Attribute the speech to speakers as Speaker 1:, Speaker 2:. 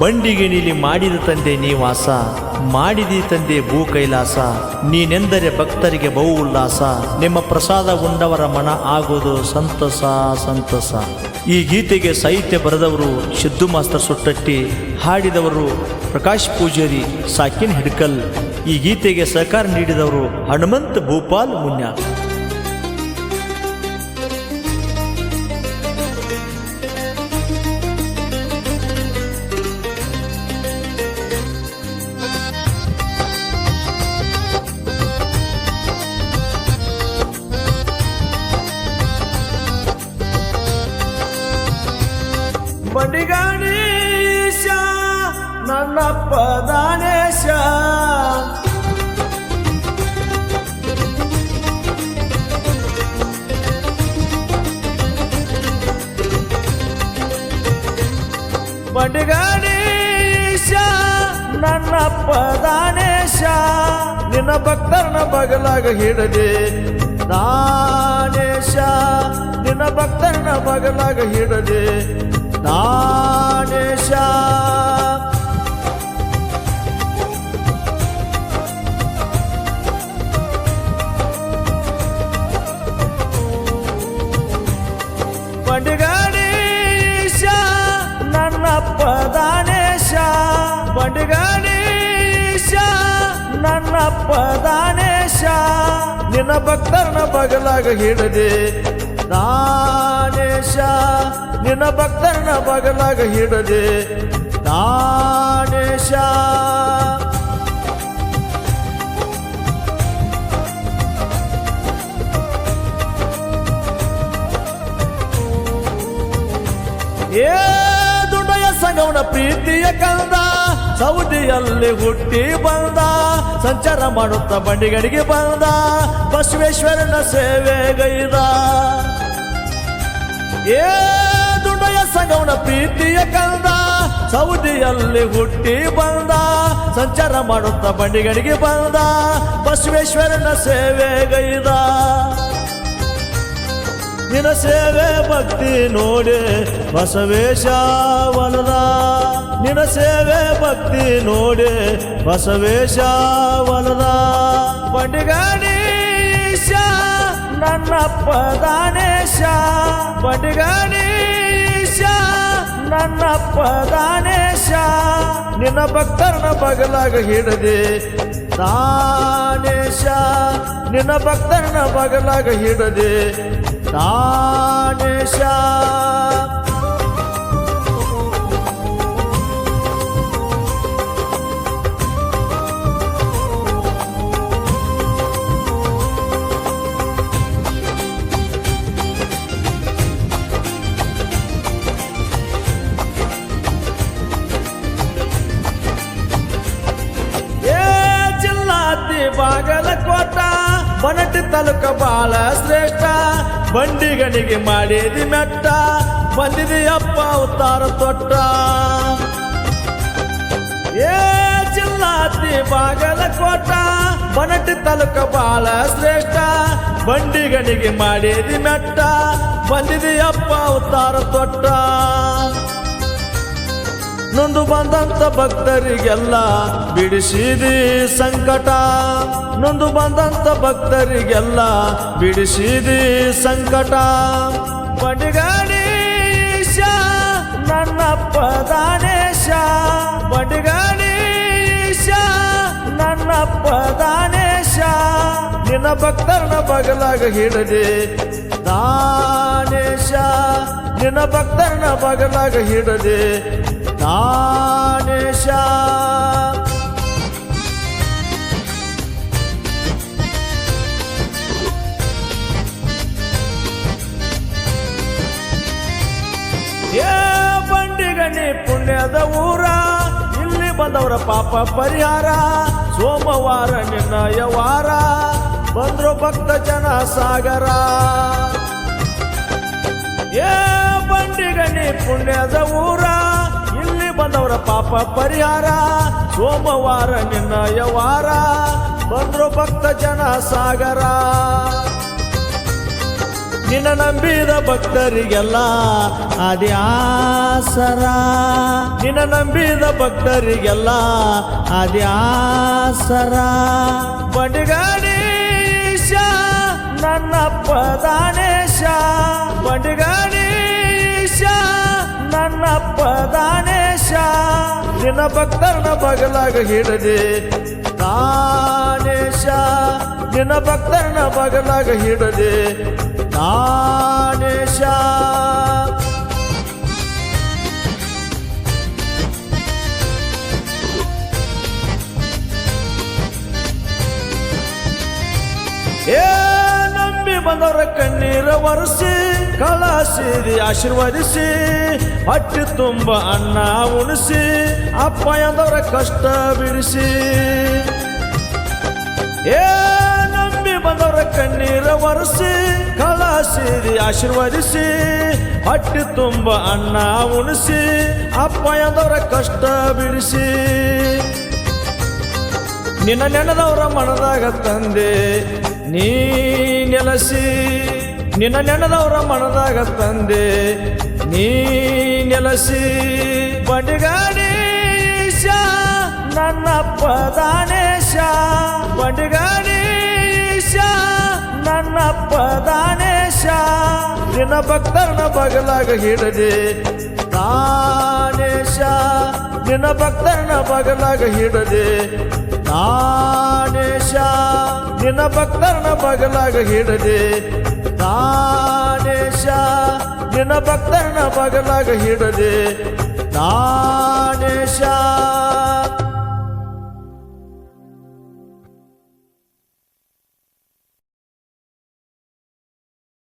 Speaker 1: ಬಂಡಿಗೆ ನೀಲಿ ಮಾಡಿದ ತಂದೆ ನೀ ವಾಸ, ಮಾಡಿದಿ ತಂದೆ ಭೂ ಕೈಲಾಸ, ನೀನೆಂದರೆ ಭಕ್ತರಿಗೆ ಬಹು ಉಲ್ಲಾಸ, ನಿಮ್ಮ ಪ್ರಸಾದ ಉಂಡವರ ಮನ ಆಗೋದು ಸಂತಸ ಸಂತಸ. ಈ ಗೀತೆಗೆ ಸಾಹಿತ್ಯ ಬರೆದವರು ಸಿದ್ದು ಮಾಸ್ತರ್ ಸುಟ್ಟಟ್ಟಿ, ಹಾಡಿದವರು ಪ್ರಕಾಶ್ ಪೂಜಾರಿ ಸಾಕಿನ್ ಹಿಡ್ಕಲ್. ಈ ಗೀತೆಗೆ ಸಹಕಾರ ನೀಡಿದವರು ಹನುಮಂತ್ ಭೂಪಾಲ್ ಮುನ್ಯಾಲ್.
Speaker 2: ಬಂಡಿಗಾಣೀಶ ನನ್ನಪ್ಪ ದಾನೇಶ, ಬಂಡಿಗಾಣೀಶ ನನ್ನಪ್ಪ ದಾನೇಶ, ನಿನ್ನ ಭಕ್ತರನ್ನ ಬಗಲಾಗ ಹಿಡದೆ ದಾನೇಶ, ನಿನ್ನ ಭಕ್ತರನ್ನ ಬಗಲಾಗ ಹಿಡದೆ ದಾನೇಶ. ಬಂಡಿಗಾಣೀಶ ನನ್ನಪ್ಪ ದಾನೇಶ, ಬಂಡಿಗಾಣೀಶ ನನ್ನಪ್ಪ ದಾನೇಶ, ನಿನ್ನ ಭಕ್ತರನ್ನ ಬಗಲಾಗ ಹಿಡದೆ ದಾನೇಶ, ನಿನ್ನ ಭಕ್ತರನ್ನ ಬಗಲಾಗ ಹಿಡದೆ ದಾನೇಶ. ಏ ದುಡಯ ಸಂಗವನ ಪ್ರೀತಿಯ ಕಂದ, ಸೌದಿಯಲ್ಲಿ ಹುಟ್ಟಿ ಬಂದ, ಸಂಚಾರ ಮಾಡುತ್ತ ಬಂಡಿಗಡಿಗೆ ಬಂದ, ಬಸವೇಶ್ವರನ ಸೇವೆಗೈದ. ಏ ದುಡಯ ಸಂಗವನ ಪ್ರೀತಿಯ ಕಂದ, ಸೌದಿಯಲ್ಲಿ ಹುಟ್ಟಿ ಬಂದ, ಸಂಚಾರ ಮಾಡುತ್ತ ಬಂಡಿಗಡಿಗೆ ಬಂದ, ಬಸವೇಶ್ವರನ ಸೇವೆಗೈದ. ನಿನ್ನ ಸೇವೆ ಭಕ್ತಿ ನೋಡಿ ಬಸವೇಶ ವನದ, ನಿನ್ನ ಸೇವೆ ಭಕ್ತಿ ನೋಡಿ ಬಸವೇಶ ವನದ. ಬಂಡಿಗಾಣೀಶ ನನ್ನಪ್ಪ ದಾನೇಶ, ಬಂಡಿಗಾಣೀಶ ನನ್ನಪ್ಪ ದಾನೇಶ, ನಿನ್ನ ಭಕ್ತರನ್ನ ಬಗಲಾಗ ಹಿಡದೆ ದಾನೇಶ, ನಿನ್ನ ಭಕ್ತರನ್ನ ಬಗಲಾಗ ಹಿಡದೆ ದಾನೇಶ. ಬಾಗಲಕೋಟ ಬನಟಿ ತಾಲೂಕ ಬಾಳ ಶ್ರೇಷ್ಠ, ಬಂಡಿಗಣಿಗೆ ಮಾಡಿದಿ ಮೆಟ್ಟ, ಬಂದಿದೆಯಪ್ಪ ಅವತಾರ ತೊಟ್ಟ. ಏ ಜಿಲ್ಲಾತಿ ಬಾಗಲಕೋಟ ಬನಟಿ ತಾಲೂಕ ಬಾಳ ಶ್ರೇಷ್ಠ, ಬಂಡಿಗಣಿಗೆ ಮಾಡಿದಿ ಮೆಟ್ಟ, ಬಂದಿದೆಯಪ್ಪ ಅವತಾರ ತೊಟ್ಟ. ನೊಂದು ಬಂದಂತ ಭಕ್ತರಿಗೆಲ್ಲ ಬಿಡಿಸಿದಿ ಸಂಕಟ, ನೊಂದು ಬಂದಂತ ಭಕ್ತರಿಗೆಲ್ಲ ಬಿಡಿಸಿದಿ ಸಂಕಟ. ಬಂಡಿಗಾಣೀಶ ನನ್ನಪ್ಪ ದಾನೇಶ, ಬಂಡಿಗಾಣೀಶ ನನ್ನಪ್ಪ ದಾನೇಶ, ನಿನ್ನ ಭಕ್ತರನ್ನ ಬಗಲಾಗ ಹಿಡದೆ ದಾನೇಶ, ನಿನ್ನ ಭಕ್ತರನ್ನ ಬಗಲಾಗ ಹಿಡದೆ ದಾನೇಶ. ಏ ಬಂಡಿಗಣಿ ಪುಣ್ಯದ ಊರ, ಇಲ್ಲಿ ಬಂದವರ ಪಾಪ ಪರಿಹಾರ, ಸೋಮವಾರ ನಿರ್ಣಯ ವಾರ, ಬಂದ್ರು ಭಕ್ತ ಜನ ಸಾಗರ. ಏ ಬಂಡಿಗಣಿ ಪುಣ್ಯದ ಊರ, ಇಲ್ಲಿ ಬಂದವರ ಪಾಪ ಪರಿಹಾರ, ಸೋಮವಾರ ನಿರ್ಣಯ ವಾರ, ಬಂದ್ರು ಭಕ್ತ ಜನ ಸಾಗರ. ನಿನ್ನ ನಂಬಿದ ಭಕ್ತರಿಗೆಲ್ಲ ಆದಿ ಆಸರ ನಿನ್ನ ನಂಬಿದ ಭಕ್ತರಿಗೆಲ್ಲ ಆದಿ ಆಸರ ಬಂಡಿಗಾಡೀಶ ನನ್ನಪ್ಪ ದಾನೇಶ ಬಂಡಿಗಾಡೀಶ ನನ್ನಪ್ಪ ದಾನೇಶ ನಿನ್ನ ಭಕ್ತರನ್ನ ಬಗಲಾಗ ಹಿಡದೆ ದಾನೇಶ ನಿನ್ನ ಭಕ್ತರನ್ನ ಬಗಲಾಗ ಹಿಡದೆ ದಾನೇಶ ಏ ನಂಬಿ ಬಂದವರ ಕಣ್ಣೀರ ಒರೆಸಿ ಕಳಸಿದಿ ಆಶೀರ್ವದಿಸಿ ಹೊಟ್ಟೆ ತುಂಬ ಅನ್ನ ಉಣಿಸಿ ಅಪ್ಪ ಎಂದವರ ಕಷ್ಟ ಬಿಡಿಸಿ ಏ ನಂಬಿ ಬಂದವರ ಕಣ್ಣೀರ ಒರೆಸಿ ಕಳಸಿದಿ ಆಶೀರ್ವದಿಸಿ ಹೊಟ್ಟೆ ತುಂಬ ಅನ್ನ ಉಣಿಸಿ ಅಪ್ಪ ಎಂದವರ ಕಷ್ಟ ಬಿಡಿಸಿ ನಿನ್ನ ನೆನೆದವರ ಮನದಾಗ ತಂದೆ ನೀ ನೆಲಸಿ ನಿನ್ನ ನೆನೆದವರ ಮನದಾಗ ತಂದೆ ನೀ ನೆಲಸಿ ಬಂಡಿಗಾಡೀಶ ನನ್ನಪ್ಪ ದಾನೇಶ ಬಂಡಿಗಾಡೀಶ ನನ್ನಪ್ಪ ದಾನೇಶ ನಿನ್ನ ಭಕ್ತರನ್ನ ಬಗಲಾಗ ಹಿಡದೆ ದಾನೇಶ ನಿನ್ನ ಭಕ್ತರನ್ನ ಬಗಲಾಗ ಹಿಡದೆ ದಾನೇಶ ನಿನ್ನ ಭಕ್ತರನ್ನ ಬಗಲಾಗ ಹಿಡದೆ ದಾನೇಶ ನಿನ್ನ ಭಕ್ತರನ್ನ ಬಗಲಾಗ ಹಿಡದೆ ದಾನೇಶ